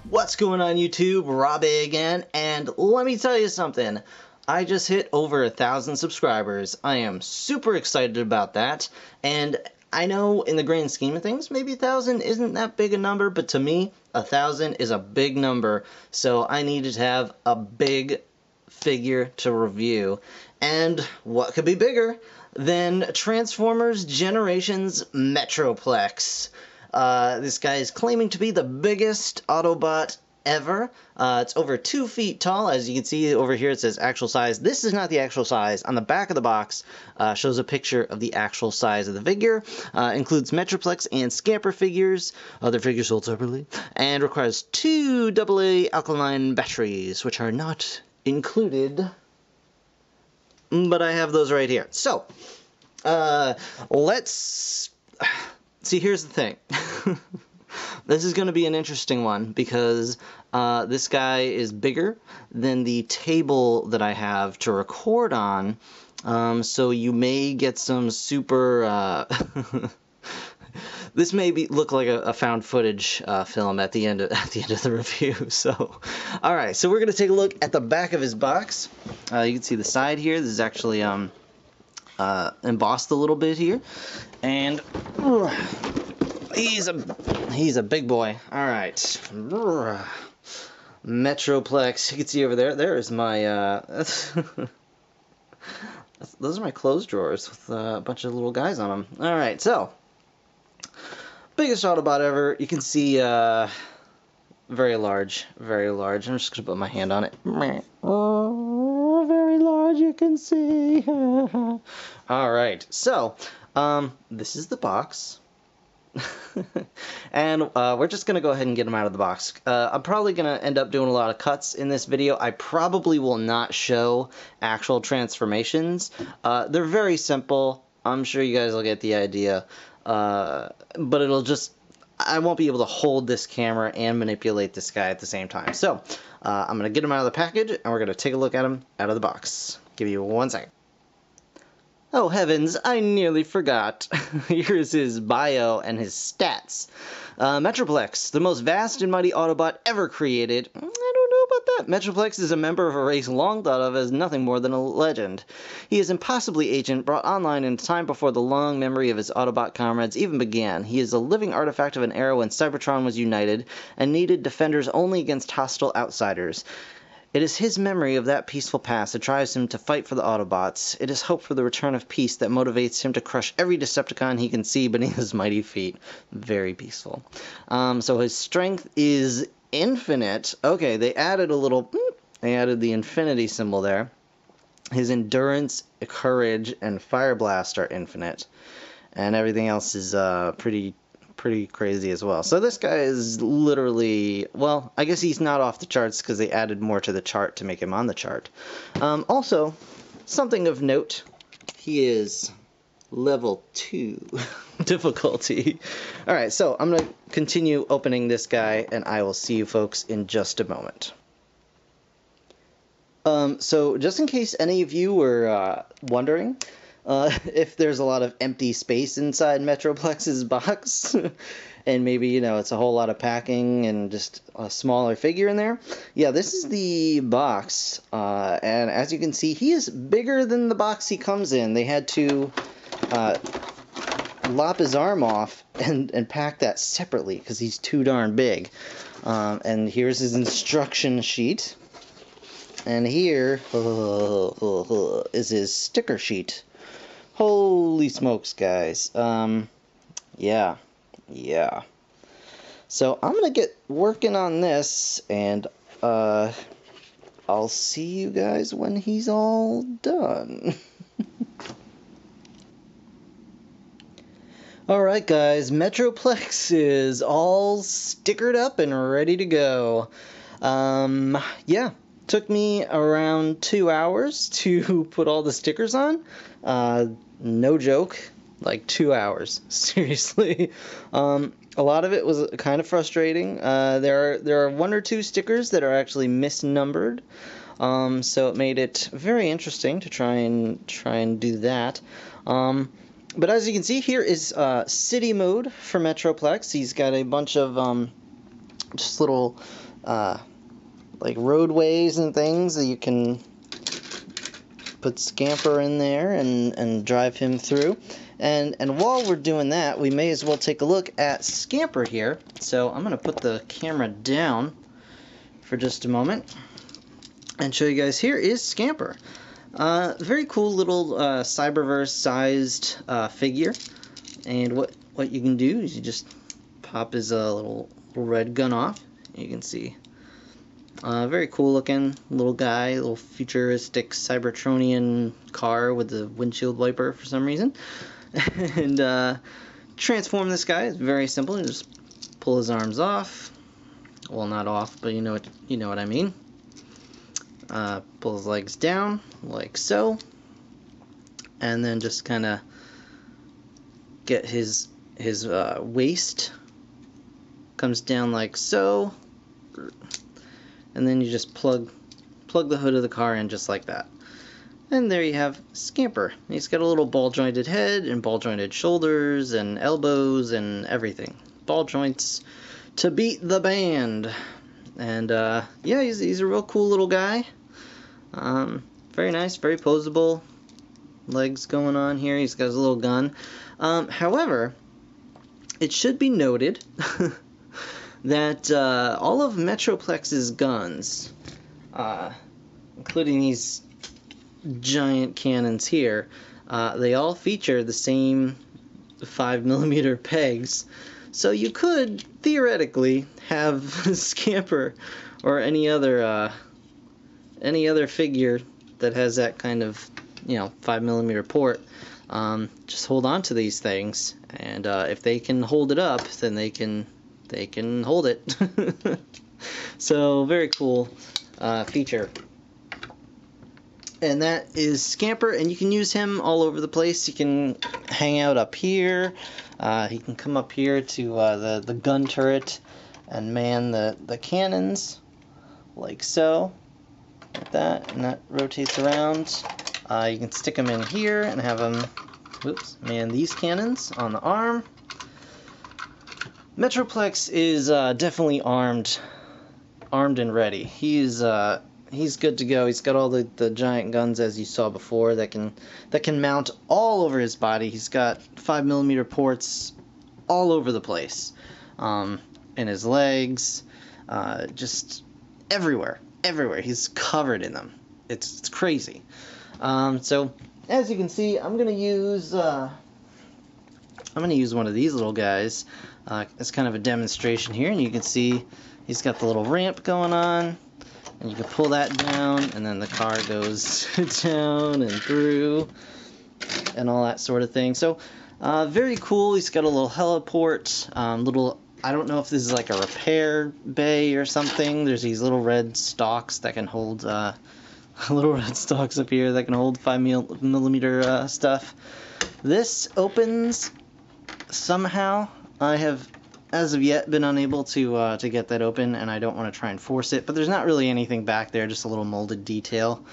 What's going on YouTube? Robbie again, and let me tell you something. I just hit over 1,000 subscribers. I am super excited about that, and I know in the grand scheme of things, maybe 1,000 isn't that big a number, but to me, 1,000 is a big number, so I needed to have a big figure to review. And what could be bigger than Transformers Generations Metroplex? This guy is claiming to be the biggest Autobot ever. It's over 2 feet tall. As you can see over here, it says actual size. This is not the actual size. On the back of the box shows a picture of the actual size of the figure. Includes Metroplex and Scamper figures. Other figures sold separately. And requires 2 AA alkaline batteries, which are not included. But I have those right here. So, let's... See, here's the thing. This is going to be an interesting one because this guy is bigger than the table that I have to record on. So you may get some super... This may look like a found footage film at the end of the review. So, all right. So we're going to take a look at the back of his box. You can see the side here. This is actually embossed a little bit here, and he's a big boy. All right, Metroplex. You can see over there. There's my those are my clothes drawers with a bunch of little guys on them. All right, so biggest Autobot ever. You can see very large, very large. I'm just gonna put my hand on it. Oh, very large, you can see. Alright, so, this is the box. And we're just going to go ahead and get them out of the box. I'm probably going to end up doing a lot of cuts in this video. I probably will not show actual transformations. They're very simple. I'm sure you guys will get the idea. But it'll just... I won't be able to hold this camera and manipulate this guy at the same time. So, I'm going to get him out of the package, and we're going to take a look at him out of the box. Give you 1 second. Oh heavens, I nearly forgot. Here's his bio and his stats. Metroplex, the most vast and mighty Autobot ever created. I don't know about that. Metroplex is a member of a race long thought of as nothing more than a legend. He is impossibly ancient, brought online in a time before the long memory of his Autobot comrades even began. He is a living artifact of an era when Cybertron was united and needed defenders only against hostile outsiders. It is his memory of that peaceful past that drives him to fight for the Autobots. It is hope for the return of peace that motivates him to crush every Decepticon he can see beneath his mighty feet. Very peaceful. So his strength is infinite. Okay, they added a little... They added the infinity symbol there. His endurance, courage, and fire blast are infinite. And everything else is pretty crazy as well. So this guy is literally, well, I guess he's not off the charts because they added more to the chart to make him on the chart. Also, something of note, he is level 2 difficulty. Alright, so I'm going to continue opening this guy, and I will see you folks in just a moment. So just in case any of you were wondering, if there's a lot of empty space inside Metroplex's box, and maybe, you know, it's a whole lot of packing and just a smaller figure in there. Yeah, this is the box, and as you can see, he is bigger than the box he comes in. They had to lop his arm off and pack that separately because he's too darn big. And here's his instruction sheet. And here is his sticker sheet. Holy smokes, guys. Yeah. So I'm gonna get working on this, and I'll see you guys when he's all done. Alright guys, Metroplex is all stickered up and ready to go. Yeah. Took me around 2 hours to put all the stickers on. No joke, like 2 hours, seriously. A lot of it was kind of frustrating. There are 1 or 2 stickers that are actually misnumbered, so it made it very interesting to try and do that. But as you can see, here is city mode for Metroplex. He's got a bunch of just little like roadways and things that you can put Scamper in there and drive him through. And while we're doing that, we may as well take a look at Scamper here. So I'm going to put the camera down for just a moment and show you guys. Here is Scamper. Very cool little Cyberverse-sized figure. And what you can do is you just pop his little red gun off. You can see. Very cool looking little guy, little futuristic Cybertronian car with the windshield wiper for some reason. And transform this guy is very simple. You just pull his arms off. Well, not off, but you know what I mean. Pull his legs down like so, and then just kind of get his waist comes down like so, and then you just plug the hood of the car in just like that. And there you have Scamper. He's got a little ball jointed head and ball jointed shoulders and elbows and everything. Ball joints to beat the band. And yeah, he's a real cool little guy. Very nice, very posable. Legs going on here. He's got his little gun. However, it should be noted that all of Metroplex's guns, including these giant cannons here, they all feature the same 5mm pegs. So you could theoretically have Scamper or any other figure that has that kind of 5mm port. Just hold on to these things, and if they can hold it up, then they can hold it. So very cool feature. And that is Scamper, and you can use him all over the place. You can hang out up here. He can come up here to the gun turret and man the cannons, like so, like that, and that rotates around. You can stick him in here and have him, man these cannons on the arm. Metroplex is definitely armed and ready. He's good to go. He's got all the giant guns, as you saw before, that can mount all over his body. He's got 5mm ports all over the place, in his legs, just everywhere. He's covered in them. It's crazy. So as you can see, I'm gonna use one of these little guys as kind of a demonstration here, and you can see he's got the little ramp going on. And you can pull that down, and then the car goes down and through, and all that sort of thing. So, very cool. He's got a little heliport, I don't know if this is like a repair bay or something. There's these little red stalks that can hold, little red stalks up here that can hold 5mm stuff. This opens somehow. I have, as of yet, been unable to get that open, and I don't want to try and force it, but there's not really anything back there, just a little molded detail.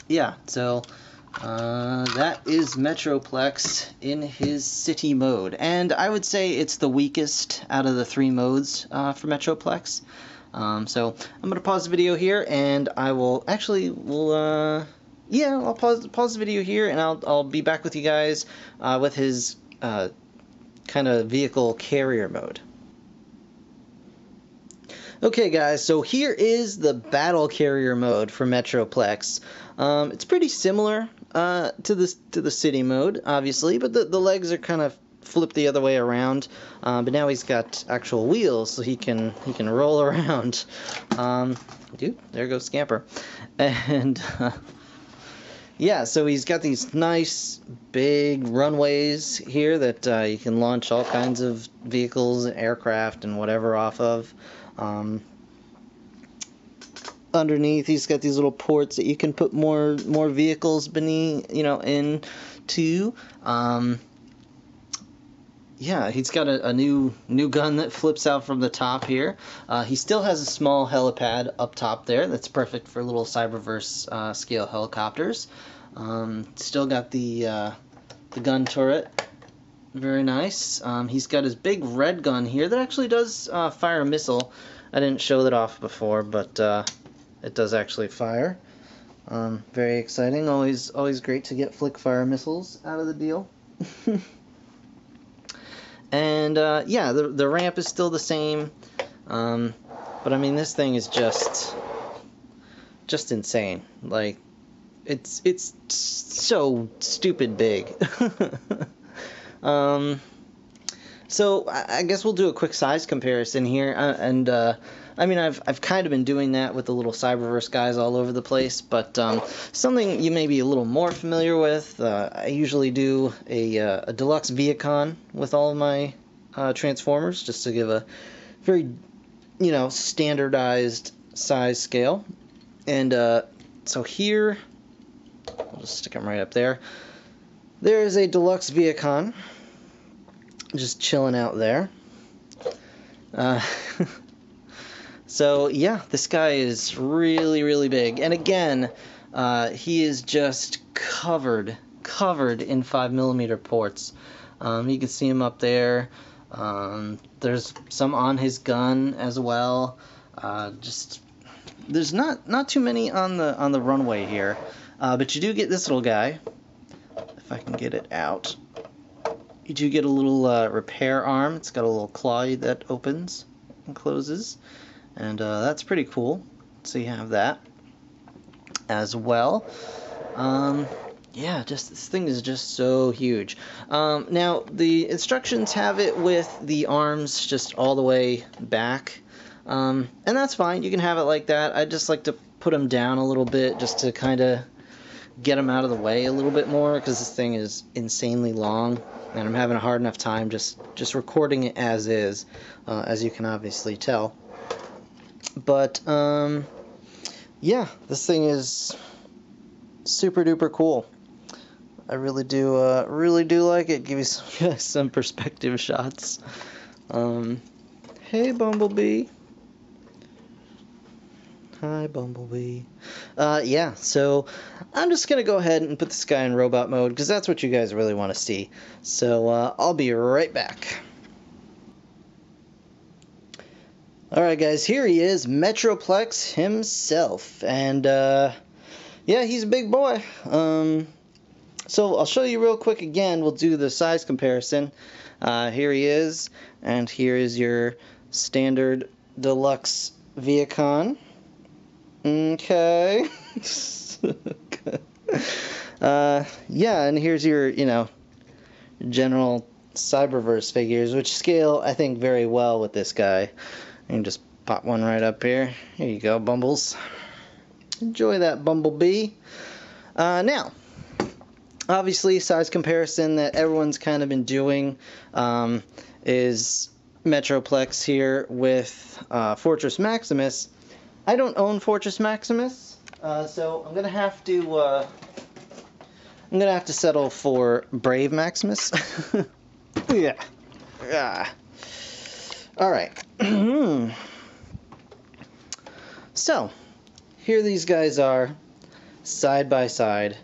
Yeah, so that is Metroplex in his city mode, and I would say it's the weakest out of the 3 modes for Metroplex. So I'm going to pause the video here, and I will actually, yeah, I'll pause the video here, and I'll be back with you guys with his kind of vehicle carrier mode. Okay guys, so here is the battle carrier mode for Metroplex. It's pretty similar to the city mode, obviously, but the legs are kind of flipped the other way around. But now he's got actual wheels, so he can roll around. Dude, there goes Scamper. And yeah, so he's got these nice big runways here that you can launch all kinds of vehicles, aircraft, and whatever off of. Underneath, he's got these little ports that you can put more vehicles beneath, into. Yeah, he's got a new gun that flips out from the top here. He still has a small helipad up top there that's perfect for little Cyberverse scale helicopters. Still got the gun turret Very nice. He's got his big red gun here that actually does fire a missile. I didn't show that off before, but it does actually fire. Very exciting. Always great to get flick fire missiles out of the deal. And yeah, the ramp is still the same. But I mean, this thing is just insane. Like, it's so stupid big. So I guess we'll do a quick size comparison here, and I mean, I've kind of been doing that with the little Cyberverse guys all over the place, but something you may be a little more familiar with, I usually do a deluxe Viacon with all of my Transformers, just to give a very, standardized size scale. And so here, I'll just stick them right up there. There is a deluxe Viacon, just chilling out there. So yeah, this guy is really big, and again, he is just covered in 5mm ports. You can see him up there. There's some on his gun as well. Just there's not too many on the runway here, but you do get this little guy. If I can get it out, you do get a little repair arm. It's got a little claw that opens and closes. And that's pretty cool. So you have that as well. Yeah, just this thing is just so huge. Now, the instructions have it with the arms just all the way back. And that's fine. You can have it like that. I just like to put them down a little bit just to kind of get them out of the way a little bit more, because this thing is insanely long. And I'm having a hard enough time just recording it as is, as you can obviously tell. But yeah, this thing is super duper cool. I really do like it. Give you some perspective shots. Hey Bumblebee. Hi Bumblebee. Yeah, so I'm just gonna go ahead and put this guy in robot mode, because that's what you guys really want to see. So I'll be right back. Alright guys, here he is, Metroplex himself, and yeah, he's a big boy. So I'll show you real quick again. We'll do the size comparison. Here he is, and here is your standard deluxe Viacon. Okay. Yeah, and here's your, general Cyberverse figures, which scale, I think, very well with this guy. You can just pop one right up here. Here you go, Bumbles. Enjoy that, Bumblebee. Now, obviously, size comparison that everyone's kind of been doing is Metroplex here with Fortress Maximus. I don't own Fortress Maximus, so I'm gonna have to settle for Brave Maximus. Yeah. All right. So, here these guys are, side by side.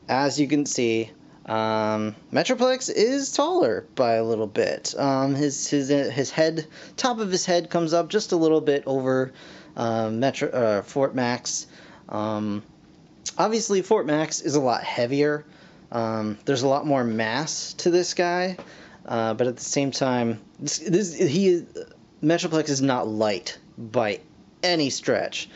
As you can see, Metroplex is taller by a little bit. His head, top of his head comes up just a little bit over Fort Max. Obviously, Fort Max is a lot heavier. There's a lot more mass to this guy, but at the same time, Metroplex is not light by any stretch.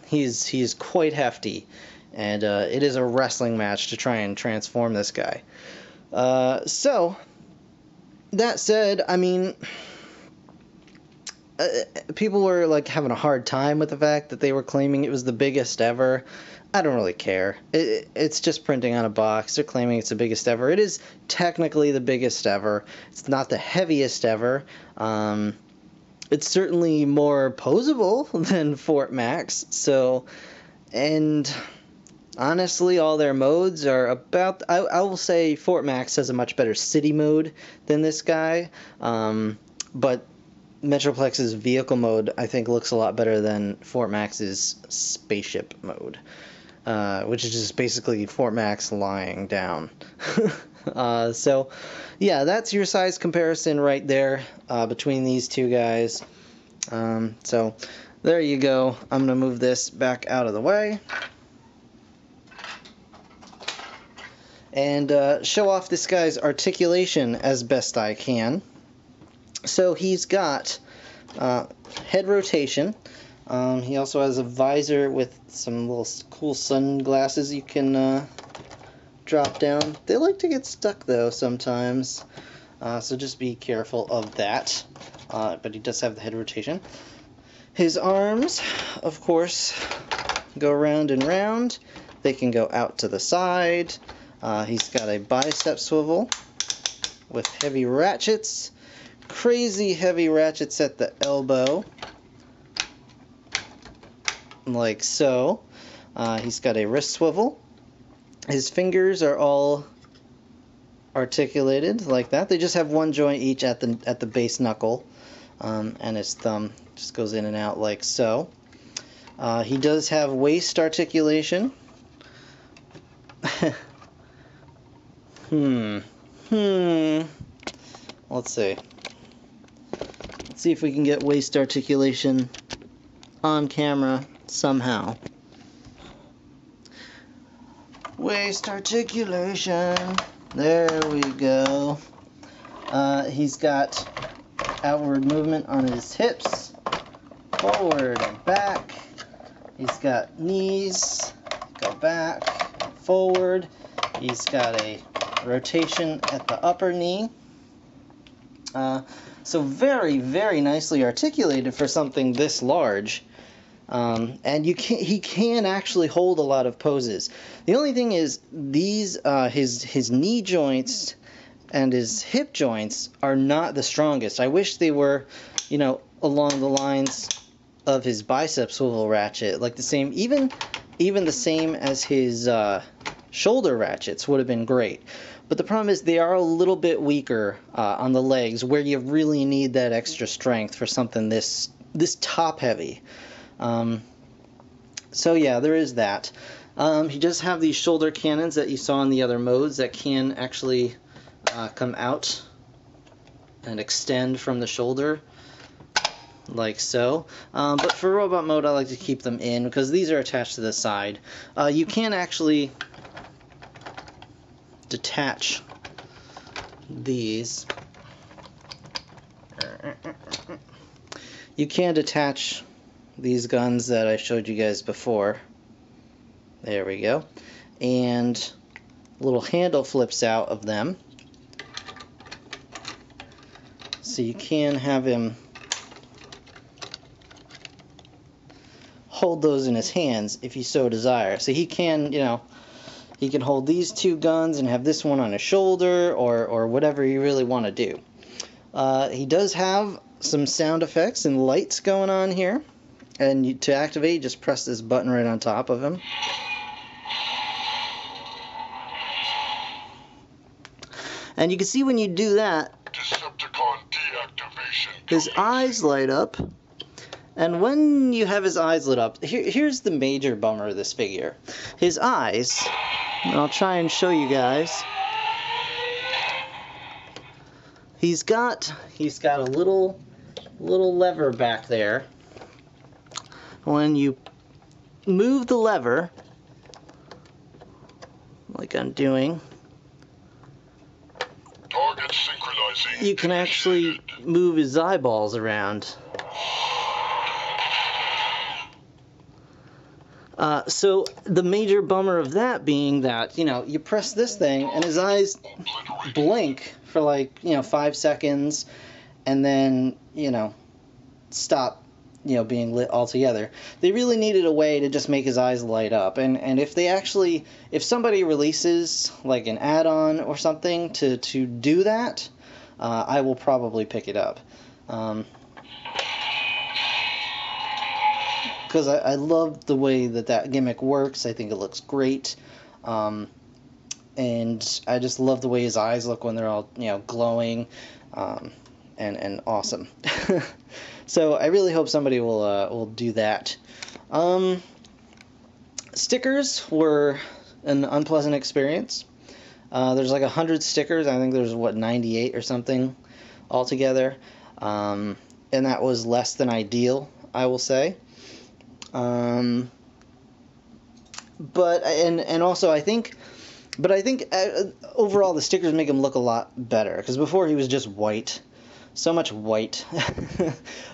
He's quite hefty, and it is a wrestling match to try and transform this guy. So, that said, I mean, people were like having a hard time with the fact that they were claiming it was the biggest ever. I don't really care. It's just printing on a box. They're claiming it's the biggest ever. It is technically the biggest ever. It's not the heaviest ever. It's certainly more posable than Fort Max. So, and honestly, all their modes are about... I will say Fort Max has a much better city mode than this guy. But Metroplex's vehicle mode, I think, looks a lot better than Fort Max's spaceship mode. Which is just basically Fort Max lying down. So, yeah, that's your size comparison right there between these two guys. So, there you go. I'm going to move this back out of the way. And show off this guy's articulation as best I can. So he's got head rotation. He also has a visor with some little cool sunglasses you can drop down. They like to get stuck though sometimes, so just be careful of that. But he does have the head rotation. His arms, of course, go round and round. They can go out to the side. He's got a bicep swivel with heavy ratchets, crazy heavy ratchets at the elbow, like so. He's got a wrist swivel. His fingers are all articulated like that. They just have one joint each at the base knuckle, and his thumb just goes in and out like so. He does have waist articulation. Let's see. Let's see if we can get waist articulation on camera somehow. Waist articulation. There we go. He's got outward movement on his hips, forward and back. He's got knees, go back, forward. He's got a rotation at the upper knee. So very, very nicely articulated for something this large. And he can actually hold a lot of poses. The only thing is these his knee joints and his hip joints are not the strongest. I wish they were, along the lines of his bicep swivel ratchet, like the same, even the same as his shoulder ratchets would have been great. But the problem is they are a little bit weaker on the legs, where you really need that extra strength for something this top heavy. So yeah, there is that. He does have these shoulder cannons that you saw in the other modes that can actually come out and extend from the shoulder, like so. But for robot mode, I like to keep them in because these are attached to the side. You can actually detach these. You can detach these guns that I showed you guys before. There we go. And a little handle flips out of them. So you can have him hold those in his hands if you so desire. So he can, he can hold these two guns and have this one on his shoulder, or whatever you really want to do. He does have some sound effects and lights going on here. And to activate, just press this button right on top of him. And you can see when you do that, his eyes light up. And when you have his eyes lit up, here's the major bummer of this figure. His eyes, and I'll try and show you guys. He's got a little lever back there. When you move the lever, like I'm doing, you can actually move his eyeballs around. So the major bummer of that being that, you press this thing and his eyes blink for like, 5 seconds and then, stop, being lit altogether. They really needed a way to just make his eyes light up. And if somebody releases like an add-on or something to do that, I will probably pick it up. Because I love the way that gimmick works. I think it looks great. And I just love the way his eyes look when they're all, glowing and awesome. So I really hope somebody will do that. Stickers were an unpleasant experience. There's like 100 stickers. I think there's, what, 98 or something altogether. And that was less than ideal, I will say. But also I think overall the stickers make him look a lot better, because before he was just white, so much white,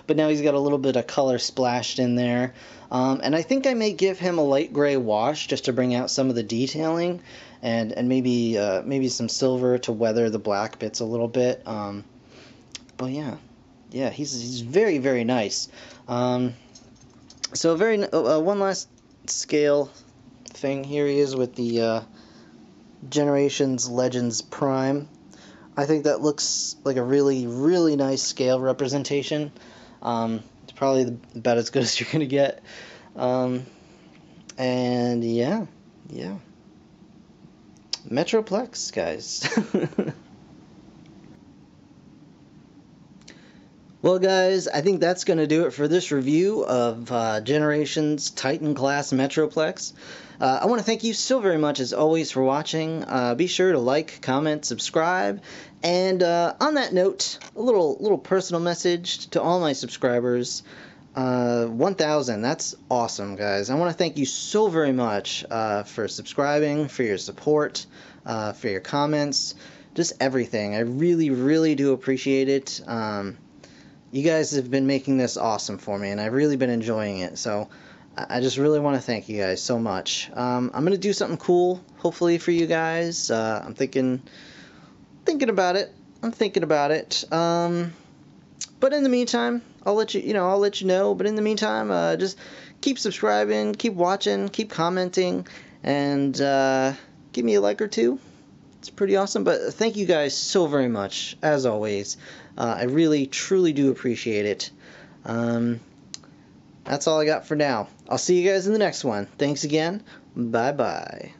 but now he's got a little bit of color splashed in there, and I think I may give him a light gray wash just to bring out some of the detailing, and maybe some silver to weather the black bits a little bit. But yeah, he's very, very nice. So one last scale thing. Here he is with the Generations Legends Prime. I think that looks like a really, really nice scale representation. It's probably about as good as you're gonna get. And yeah, Metroplex, guys. Well, guys, I think that's going to do it for this review of Generations Titan Class Metroplex. I want to thank you so very much, as always, for watching. Be sure to like, comment, subscribe, and on that note, a little personal message to all my subscribers. 1,000, that's awesome, guys. I want to thank you so very much for subscribing, for your support, for your comments, just everything. I really, really do appreciate it. You guys have been making this awesome for me, and I've really been enjoying it, so I just really want to thank you guys so much. I'm going to do something cool, hopefully, for you guys. I'm thinking about it. But in the meantime, I'll let you know. But in the meantime, just keep subscribing, keep watching, keep commenting, and give me a like or two. It's pretty awesome. But thank you guys so very much, as always. I really, truly do appreciate it. That's all I got for now. I'll see you guys in the next one. Thanks again. Bye-bye.